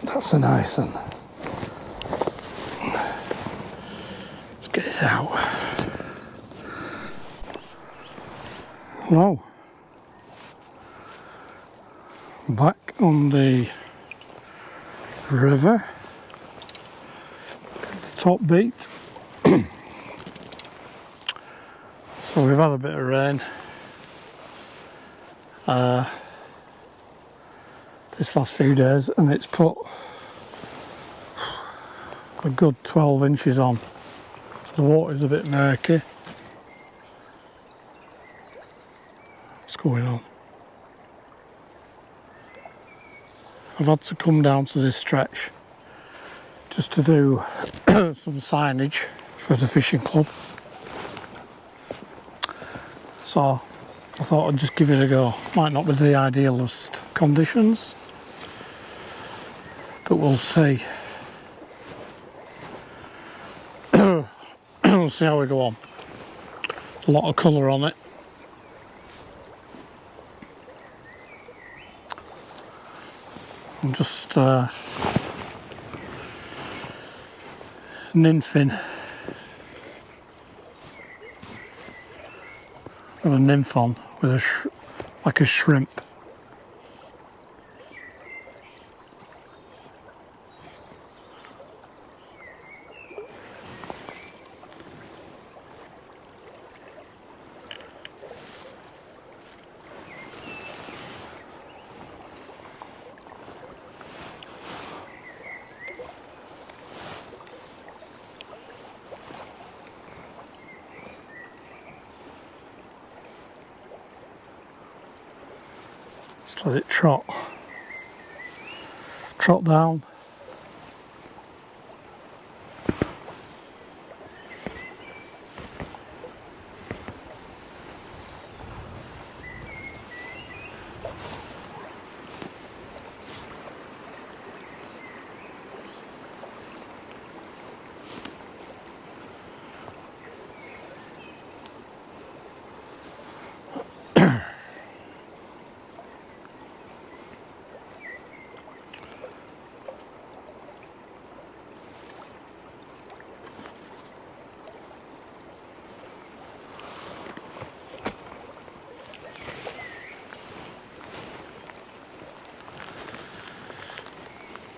That's a nice one. Let's get it out. Now, back on the river, the top beat. So we've had a bit of rain this last few days, and it's put a good 12 inches on. So the water's a bit murky. What's going on? I've had to come down to this stretch just to do some signage for the fishing club. So I thought I'd just give it a go. Might not be the idealist conditions, but we'll see. We'll see how we go on. A lot of colour on it. I'm just nymphing. Got a nymph on with a like a shrimp. Just let it trot down.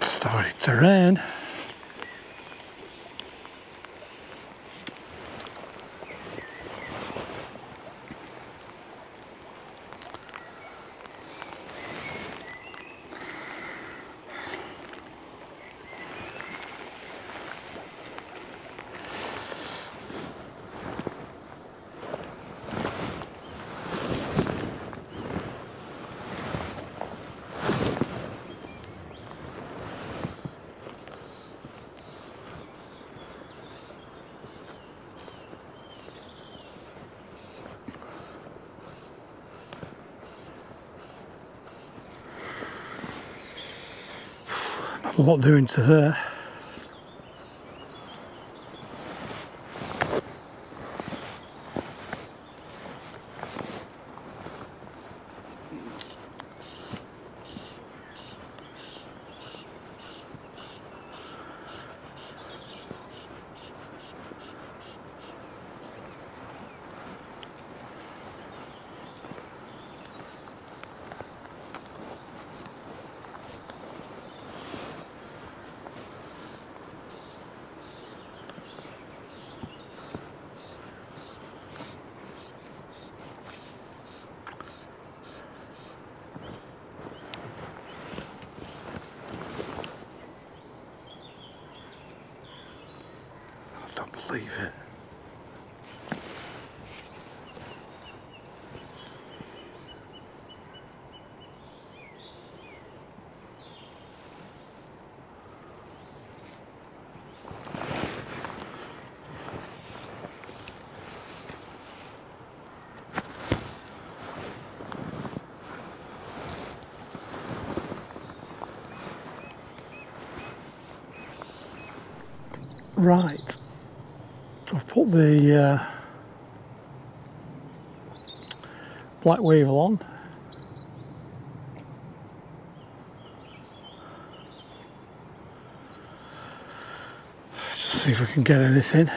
Started to rain. Not a lot doing to there. Believe it. Right. I've put the black weevil on. See if we can get anything.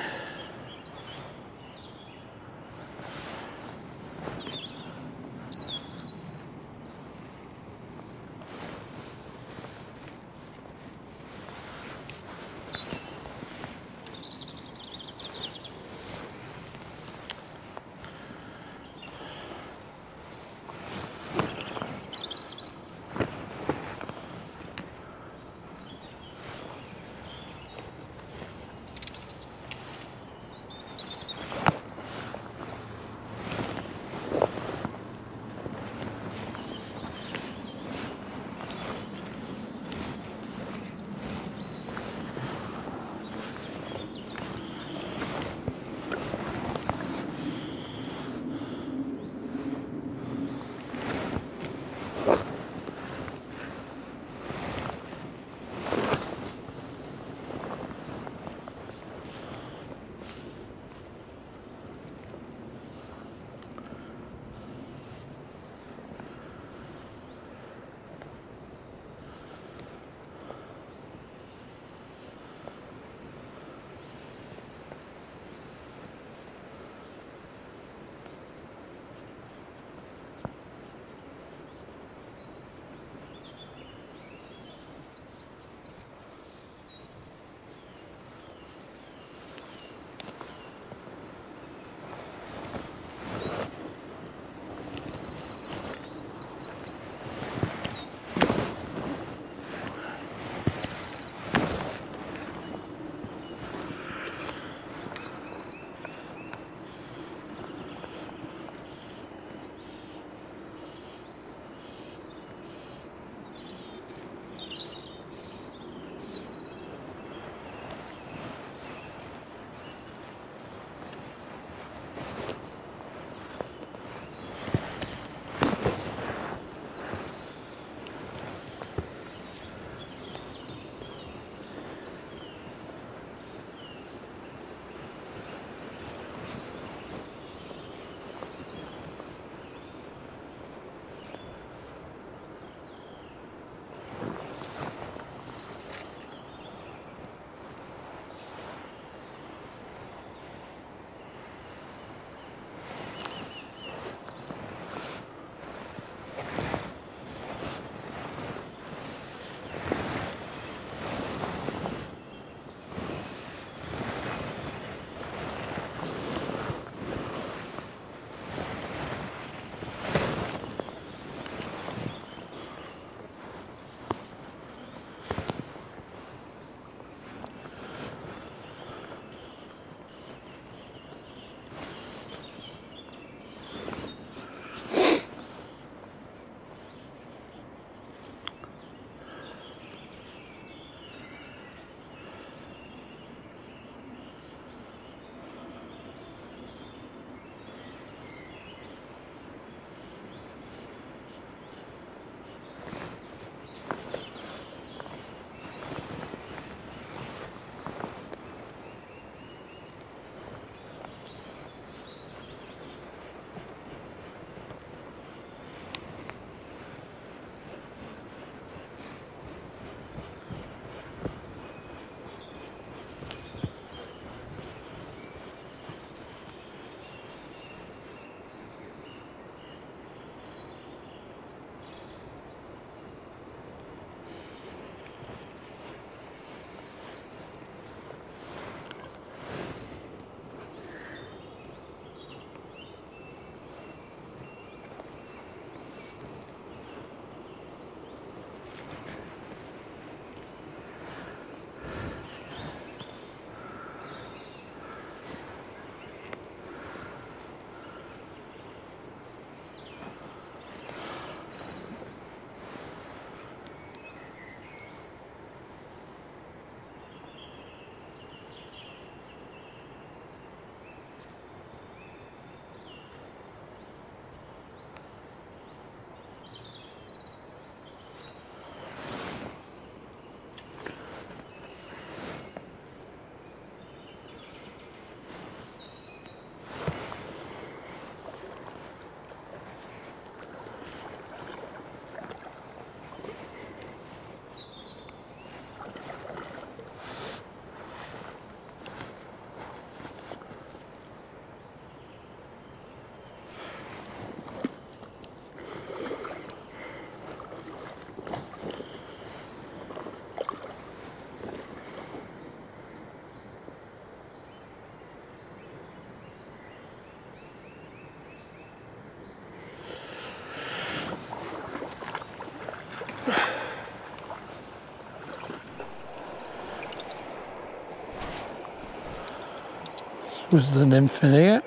Was the nymph in here?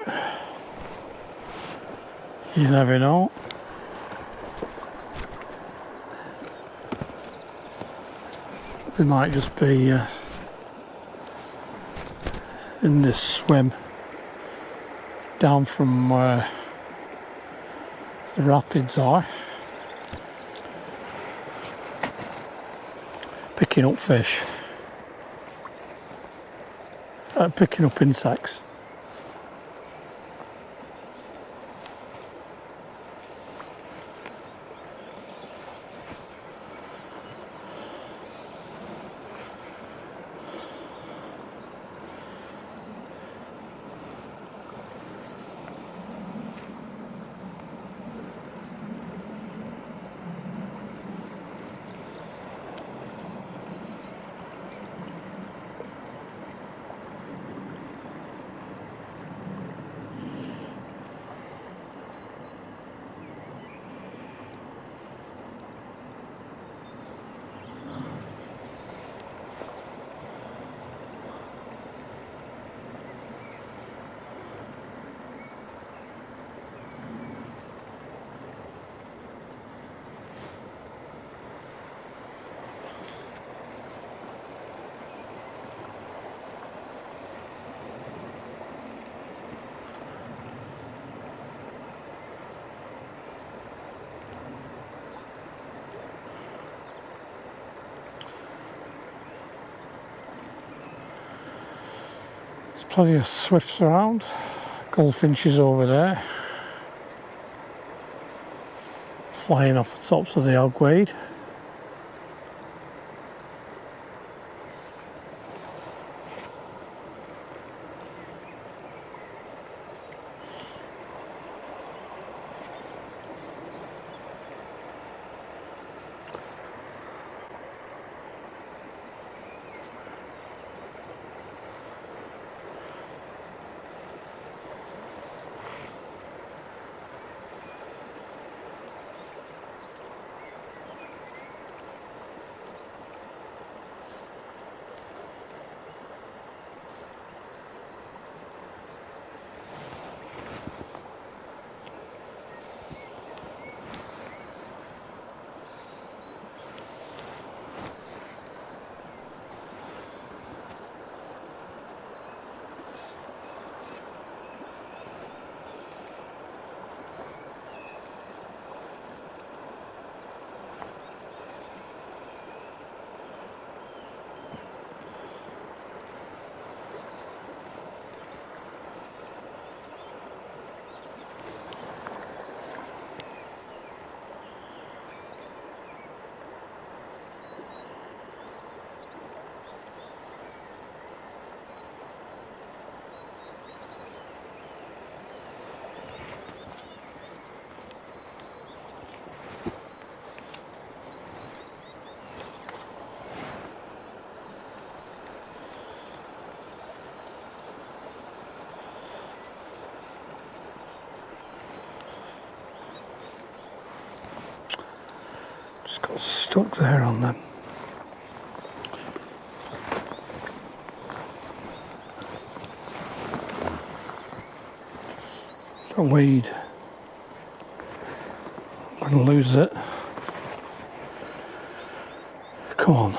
You never know. They might just be in this swim down from where the rapids are, picking up fish, picking up insects. There's plenty of swifts around, goldfinches over there, flying off the tops of the hogweed. Just got stuck there on them. Don't weed. I'm gonna lose it. Come on.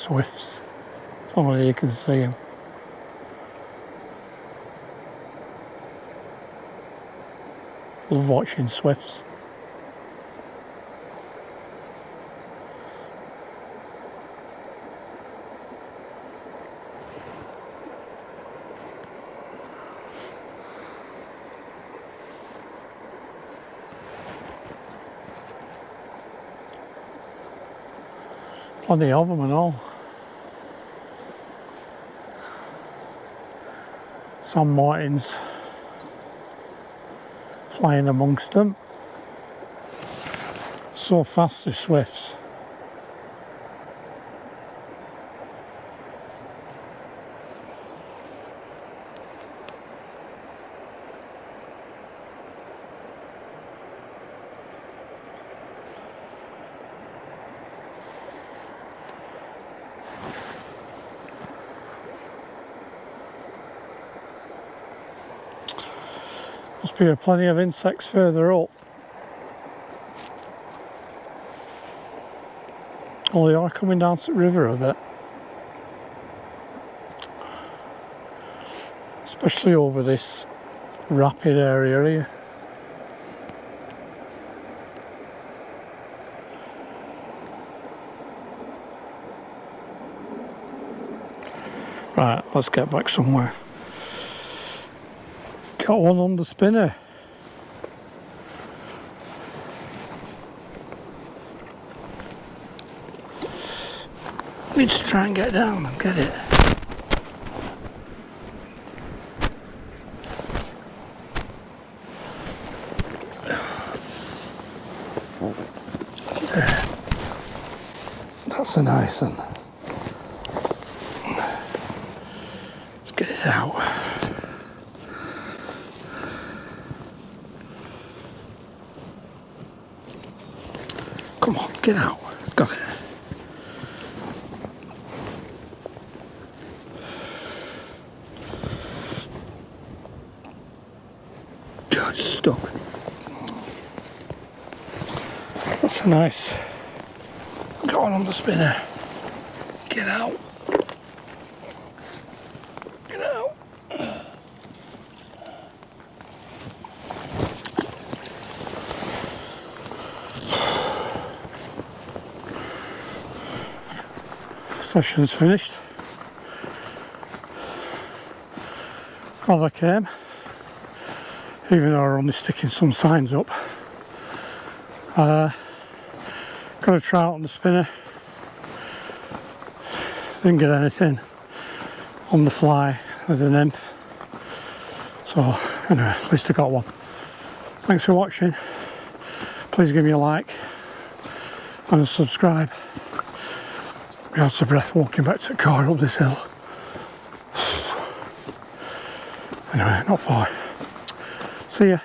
swifts. Only you can see them. Love watching swifts. Plenty of them and all. Sam Martin's flying amongst them. So fast, the swifts. Must be plenty of insects further up. Oh, they are coming down to the river a bit. Especially over this rapid area here. Right, let's get back somewhere. Got one on the spinner. Let's try and get down and get it. There. That's a nice one. Let's get it out. Come on, get out. Got it. God, it's stuck. That's a nice. Got one on the spinner. Get out. Get out. Session's finished. Well, I came, even though I'm only sticking some signs up. Got a trout on the spinner. Didn't get anything on the fly with the nymph. So anyway, at least I got one. Thanks for watching. Please give me a like and a subscribe. I'm out of breath walking back to the car up this hill. Anyway, not far. See ya.